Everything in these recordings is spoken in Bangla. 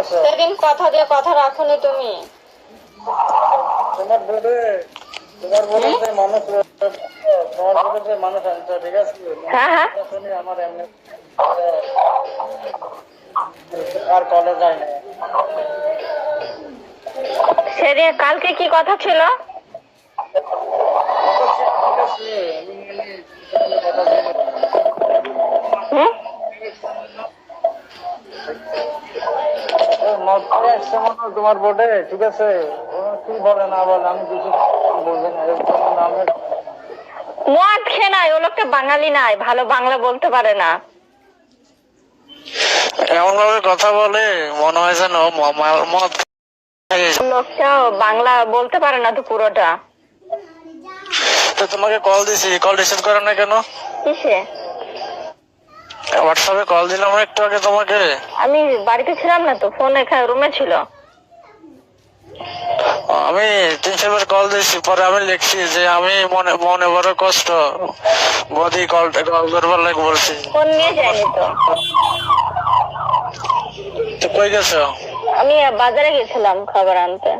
সেদিন কথা দিয়ে কথা রাখোনি তুমি। তোমার বোর্ডে যে মানুষ আনছো, ঠিক আছে? হ্যাঁ হ্যাঁ শুনি আমার এমনি আর কলেজ যায় না। সেদিন কালকে কি কথা ছিল? ঠিক আছে, কথা ছিল। হুম? তোমার বোর্ডে, ঠিক আছে? কি বলে না বলে আমি কিছু বলবো না। নামের মদ খেয়ে নাই, ও লোকটা বাঙালি নাই, ভালো বাংলা বলতে পারে না। এমন ভাবে কথা বলে মনে হয় যেন মদ লোকটা বাংলা বলতে পারে না তো পুরোটা। তো তোমাকে কল দিছি, কল রিসিভ করো না কেন? কিসে? হোয়াটসঅ্যাপে কল দিলাম একটু আগে তোমাকে। আমি বাড়িতে ছিলাম না তো, ফোন এখানে রুমে ছিল। আমি 3-4 বার কল দিয়েছি, পরে আমি লিখছি যে আমি মনে বড় কষ্ট, বদি কল করবার লাগে বলছি। ফোন নিয়ে যায়নি তো। তো কই গেছো? আমি বাজারে গেছিলাম খাবার আনতে।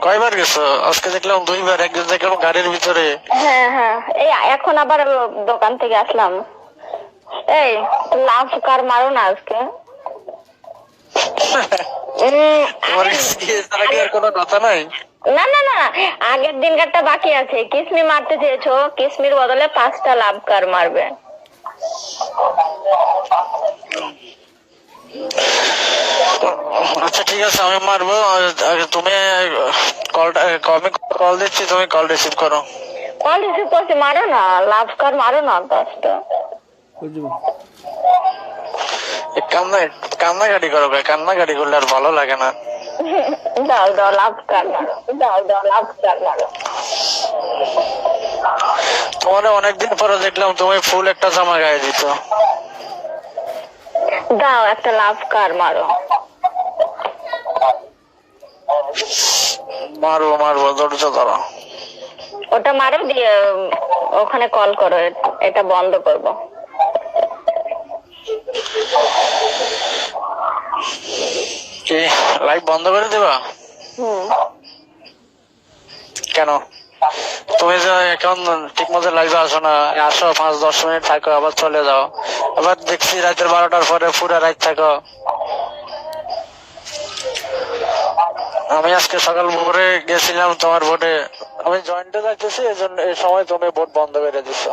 কয়বার গেছো? আজকে দেখলাম 2 বার, একদিন দেখলাম গাড়ির ভিতরে। হ্যাঁ হ্যাঁ, এই এখন আবার দোকান থেকে আসলাম। এই লাভ কার মারো না আজকে। তোমার এছাড়া কি আর কোনো কথা নাই? না না না, আগের দিনকারটা বাকি আছে। কিসমি মারতে চেয়েছো, কিসমির বদলে 5টা লাভ কার মারবে। আচ্ছা ঠিক আছে, আমি মারবো। তুমি কলটা, আমি কল দিচ্ছি, তুমি কল রিসিভ করো। কল রিসিভ করছি, মারো না লাভ কার, মারো না 5টা। কান্নাকাটি করো, কান্নাকাটি করলে আর ভালো লাগে না। দাও দাও লাভ কার মারো, দাও দাও লাভ কার মারো। তোমার অনেকদিন পরে দেখলাম তুমি ফুল একটা জামা গায়ে দিত। দাও একটা লাভ কার মারো। মারবো মারবো, ধৈর্য ধরো। ওটা মারো, দিয়ে ওখানে কল করো, এটা বন্ধ করবো। কি লাইভ বন্ধ করে দেবা? কেন? তুমি যে এখন ঠিক মতো লাইভে আসো না, আসো 5-10 মিনিট থাকো, আবার চলে যাও। আবার দেখছি রাতের 12টার পরে পুরো রাত থাকো। আমি আজকে সকাল ভোরে গেছিলাম তোমার বোটে, আমি জয়েন্টে যাইতেছি, এই জন্য এই সময় তুমি বোট বন্ধ করে দিছো।